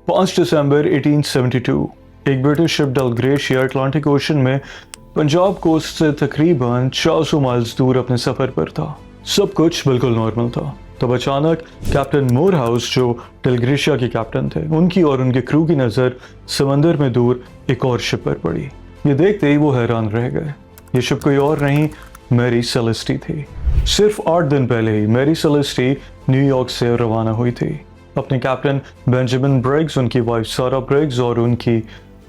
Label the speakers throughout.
Speaker 1: 5 दिसंबर 1872 एक British ship डेलग्रेशिया Atlantic ocean में Punjab coast से तकरीबन 400 माइल्स दूर अपने सफर पर था। सब कुछ बिल्कुल नॉर्मल था। तब अचानक कैप्टन मोरहाउस, जो डेलग्रेशिया के कैप्टन थे, उनकी और उनके क्रू की नज़र समंदर में दूर एक और शिप पर पड़ी। ये देखते ही वो हैरान रह गए। ये शिप कोई और नहीं, मैरी सेलेस्टी थी। सिर्फ 8 दिन पहले ही मैरी सेलेस्टी न्यूयॉर्क से रवाना हुई थी अपने कैप्टन बेंजामिन ब्रिग्स, उनकी वाइफ सारा ब्रिग्स और उनकी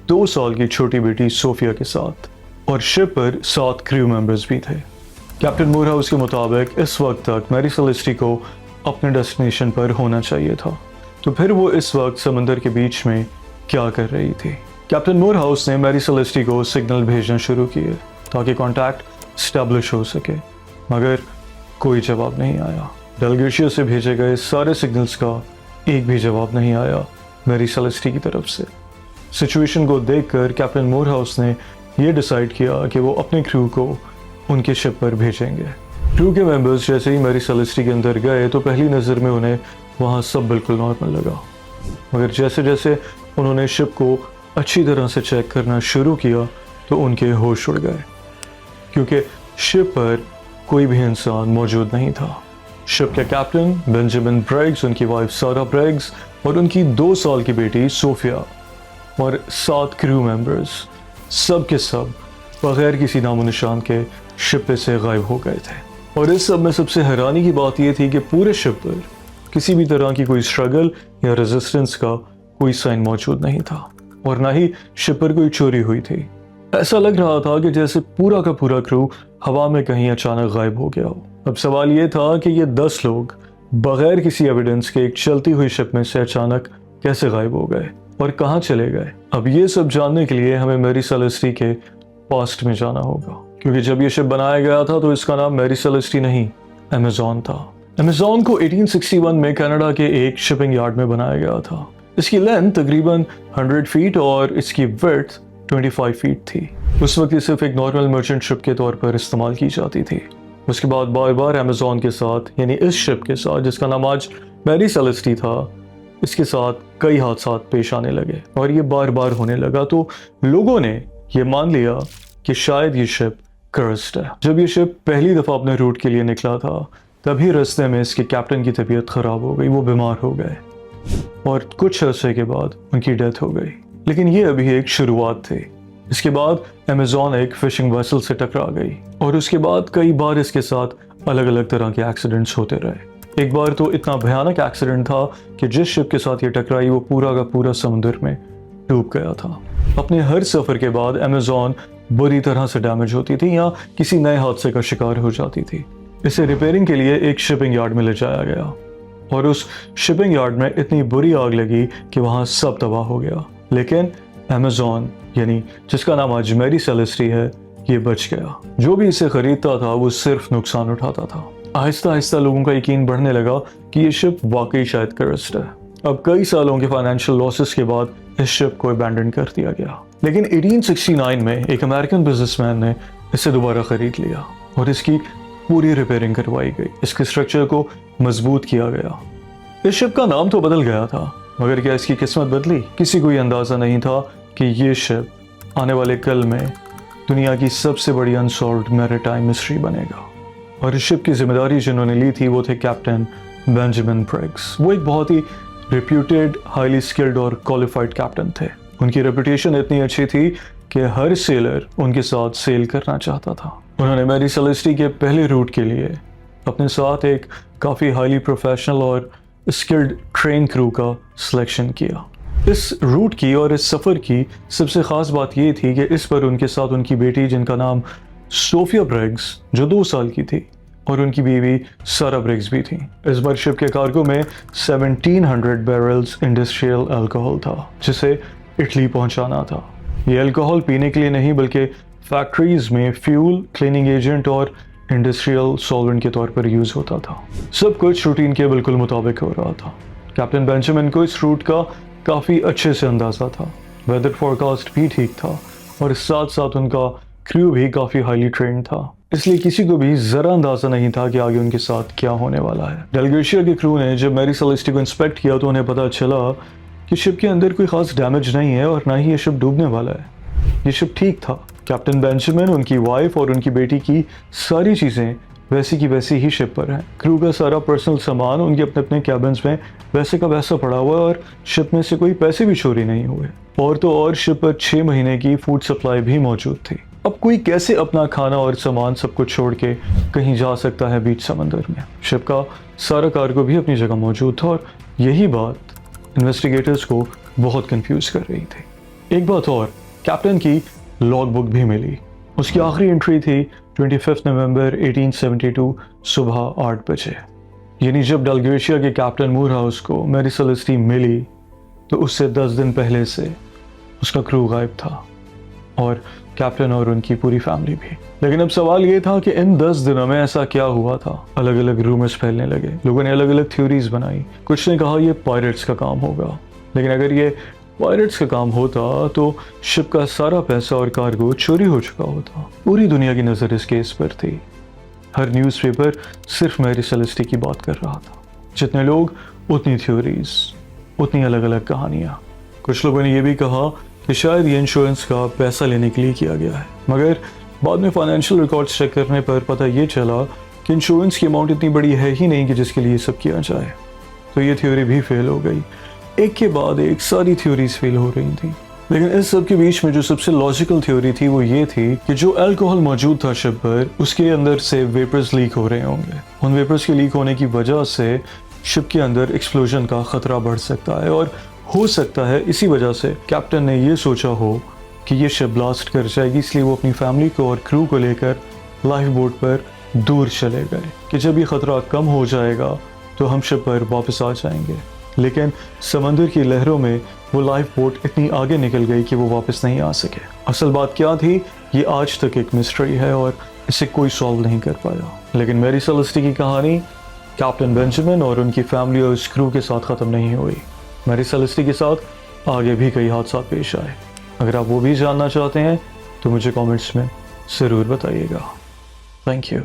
Speaker 1: 2 साल की छोटी बेटी सोफिया के साथ। और शिप पर 7 क्रू मेंबर्स भी थे। कैप्टन मोरहाउस के मुताबिक इस वक्त तक मैरी सेलेस्टी को अपने डेस्टिनेशन पर होना चाहिए था, तो फिर वो इस वक्त समंदर के बीच में क्या कर रही थी। कैप्टन मोरहाउस ने मैरी सेलेस्टी को सिग्नल भेजना शुरू किए ताकि कांटेक्ट स्टैब्लिश हो सके, मगर कोई जवाब नहीं आया। डेलग्रेशिया से भेजे गए सारे सिग्नल्स का एक भी जवाब नहीं आया मैरी सेलेस्टी की तरफ से। सिचुएशन को देखकर कैप्टन मोरहाउस ने यह डिसाइड किया कि वो अपने क्रू को उनके शिप पर भेजेंगे। क्रू के मेंबर्स जैसे ही मैरी सेलेस्टी के अंदर गए तो पहली नज़र में उन्हें वहाँ सब बिल्कुल नॉर्मल लगा, मगर जैसे जैसे उन्होंने शिप को अच्छी तरह से चेक करना शुरू किया तो उनके होश उड़ गए, क्योंकि शिप पर कोई भी इंसान मौजूद नहीं था। शिप के कैप्टन बेंजामिन ब्रिग्स, उनकी वाइफ सारा ब्रिग्स और उनकी 2 साल की बेटी सोफिया और 7 क्रू मेंबर्स सब के सब बगैर किसी नामो निशान के शिप पे से गायब हो गए थे। और इस सब में सबसे हैरानी की बात यह थी कि पूरे शिप पर किसी भी तरह की कोई स्ट्रगल या रेजिस्टेंस का कोई साइन मौजूद नहीं था और ना ही शिप पर कोई चोरी हुई थी। ऐसा लग रहा था कि जैसे पूरा का पूरा क्रू हवा में कहीं अचानक गायब हो गया हो। अब सवाल ये था कि ये 10 लोग बगैर किसी एविडेंस के एक चलती हुई शिप में से अचानक कैसे गायब हो गए और कहाँ चले गए। अब ये सब जानने के लिए हमें मैरी सेलेस्टी के पास्ट में जाना होगा, क्योंकि जब ये शिप बनाया गया था तो इसका नाम मैरी सेलेस्टी नहीं, अमेज़न था। अमेज़न को 1861 में कनाडा के एक शिपिंग यार्ड में बनाया गया था। इसकी लेंथ तकरीबन 100 फीट और इसकी विड्थ 25 फीट थी। उस वक्त ये सिर्फ एक नॉर्मल मर्चेंट शिप के तौर पर इस्तेमाल की जाती थी। उसके बाद बार बार अमेज़न के साथ, यानी इस शिप के साथ जिसका नाम आज मैरी सेलेस्टी था, इसके साथ कई हादसा पेश आने लगे और ये बार बार होने लगा, तो लोगों ने ये मान लिया कि शायद ये शिप कर्स्ड है। जब ये शिप पहली दफ़ा अपने रूट के लिए निकला था तभी रास्ते में इसके कैप्टन की तबीयत ख़राब हो गई, वो बीमार हो गए और कुछ अर्से के बाद उनकी डेथ हो गई। लेकिन ये अभी एक शुरुआत थी। इसके बाद अमेज़न एक फिशिंग वेसल से टकरा गई और उसके बाद कई बार इसके साथ अलग अलग तरह के एक्सीडेंट्स होते रहे। एक बार तो इतना भयानक एक्सीडेंट था कि जिस शिप के साथ ये टकराई वो पूरा का पूरा समुद्र में डूब गया था। अपने हर सफ़र के बाद अमेज़न बुरी तरह से डैमेज होती थी या किसी नए हादसे का शिकार हो जाती थी। इसे रिपेयरिंग के लिए एक शिपिंग यार्ड में ले जाया गया और उस शिपिंग यार्ड में इतनी बुरी आग लगी कि वहाँ सब तबाह हो गया। लेकिन अमेज़न, यानी जिसका नाम आज मैरी सेलेस्टी है, ये बच गया। जो भी इसे खरीदता था वो सिर्फ नुकसान उठाता था। आहिस्ता आहिस्ता लोगों का यकीन बढ़ने लगा कि ये शिप वाकई शायद कर्स्ड है। अब कई सालों के फाइनेंशियल लॉसेस के बाद इस शिप को अबैंडन कर दिया गया, लेकिन 1869 में एक अमेरिकन बिजनेसमैन ने इसे दोबारा खरीद लिया और इसकी पूरी रिपेयरिंग करवाई गई। इसके स्ट्रक्चर को मजबूत किया गया। इस शिप का नाम तो बदल गया था, मगर क्या इसकी किस्मत बदली? किसी को ये अंदाज़ा नहीं था कि ये शिप आने वाले कल में दुनिया की सबसे बड़ी अनसॉल्व्ड मैरीटाइम मिस्ट्री बनेगा। और इस शिप की जिम्मेदारी जिन्होंने ली थी वो थे कैप्टन बेंजामिन ब्रिग्स। वो एक बहुत ही रिप्यूटेड, हाईली स्किल्ड और क्वालिफाइड कैप्टन थे। उनकी रेपुटेशन इतनी अच्छी थी कि हर सेलर उनके साथ सेल करना चाहता था। उन्होंने मैरी सेलेस्टी के पहले रूट के लिए अपने साथ एक काफ़ी हाईली प्रोफेशनल और स्किल्ड ट्रेन क्रू का सिलेक्शन किया। इस रूट की और इस सफ़र की सबसे ख़ास बात ये थी कि इस पर उनके साथ उनकी बेटी, जिनका नाम सोफिया ब्रिग्स, जो 2 साल की थी, और उनकी बीवी सारा ब्रिग्स भी थी। इस बार शिप के कार्गो में 1700 बैरल्स इंडस्ट्रियल अल्कोहल था, जिसे इटली पहुंचाना था। ये अल्कोहल पीने के लिए नहीं बल्कि फैक्ट्रीज में फ्यूल, क्लीनिंग एजेंट और इंडस्ट्रियल सॉल्वेंट के तौर पर यूज़ होता था। सब कुछ रूटीन के बिल्कुल मुताबिक हो रहा था। कैप्टन बेंजामिन को इस रूट का काफ़ी अच्छे से अंदाज़ा था। वेदर फोरकास्ट भी ठीक था और साथ साथ उनका क्रू भी काफ़ी हाईली ट्रेंड था, इसलिए किसी को भी ज़रा अंदाज़ा नहीं था कि आगे उनके साथ क्या होने वाला है। डेलग्रेशिया के क्रू ने जब मैरी सेलेस्टी को इंस्पेक्ट किया तो उन्हें पता चला कि शिप के अंदर कोई खास डैमेज नहीं है और ना ही ये शिप डूबने वाला है। ये शिप ठीक था। कैप्टन बेंजामिन, उनकी वाइफ और उनकी बेटी की सारी चीज़ें वैसी की वैसी ही शिप पर हैं। क्रू का सारा पर्सनल सामान उनके अपने अपने कैबिन्स में वैसे का वैसा पड़ा हुआ है और शिप में से कोई पैसे भी चोरी नहीं हुए। और तो और शिप पर 6 महीने की फूड सप्लाई भी मौजूद थी। अब कोई कैसे अपना खाना और सामान सब कुछ छोड़ के कहीं जा सकता है बीच समंदर में। शिप का सारा कार्गो भी अपनी जगह मौजूद था और यही बात इन्वेस्टिगेटर्स को बहुत कंफ्यूज कर रही थी। एक बात और, कैप्टन की लॉग बुक भी मिली। उसकी आखिरी एंट्री थी 25 नवंबर 1872 सुबह 8 बजे। यानी जब डलग्रेशिया के कैप्टन मूरहाउस को मैरी सेलेस्टी मिली तो उससे 10 दिन पहले से उसका क्रू गायब था और कैप्टन और उनकी पूरी फैमिली भी। लेकिन अब सवाल ये था कि इन 10 दिनों में ऐसा क्या हुआ था। अलग अलग रूमर्स फैलने लगे, लोगों ने अलग अलग थ्योरीज बनाई। कुछ ने कहा ये पायरेट्स का काम होगा, लेकिन अगर ये पायरेट्स का काम होता तो शिप का सारा पैसा और कार्गो चोरी हो चुका होता। पूरी दुनिया की नज़र इस केस पर थी। हर न्यूज़पेपर सिर्फ मैरी सेलेस्टी की बात कर रहा था। जितने लोग उतनी थ्योरीज, उतनी अलग अलग कहानियाँ। कुछ लोगों ने यह भी कहा कि शायद ये इंश्योरेंस का पैसा लेने के लिए किया गया है, मगर बाद में फाइनेंशियल रिकॉर्ड्स चेक करने पर पता ये चला कि इंश्योरेंस की अमाउंट इतनी बड़ी है ही नहीं कि जिसके लिए सब किया जाए। तो ये थ्योरी भी फेल हो गई। एक के बाद एक सारी थ्योरीज फेल हो रही थी। लेकिन इस सब के बीच में जो सबसे लॉजिकल थ्योरी थी वो ये थी कि जो अल्कोहल मौजूद था शिप पर, उसके अंदर से वेपर्स लीक हो रहे होंगे। उन वेपर्स के लीक होने की वजह से शिप के अंदर एक्सप्लोजन का खतरा बढ़ सकता है और हो सकता है इसी वजह से कैप्टन ने ये सोचा हो कि ये शिप ब्लास्ट कर जाएगी, इसलिए वो अपनी फैमिली को और क्रू को लेकर लाइफ बोट पर दूर चले गए कि जब ये खतरा कम हो जाएगा तो हम शिप पर वापस आ जाएंगे। लेकिन समंदर की लहरों में वो लाइफ बोट इतनी आगे निकल गई कि वो वापस नहीं आ सके। असल बात क्या थी ये आज तक एक मिस्ट्री है और इसे कोई सॉल्व नहीं कर पाया। लेकिन मैरी सेलेस्टी की कहानी कैप्टन बेंजामिन और उनकी फैमिली और उस क्रू के साथ ख़त्म नहीं हुई। मैरी सेलेस्टी के साथ आगे भी कई हादसा पेश आए। अगर आप वो भी जानना चाहते हैं तो मुझे कमेंट्स में ज़रूर बताइएगा। Thank you.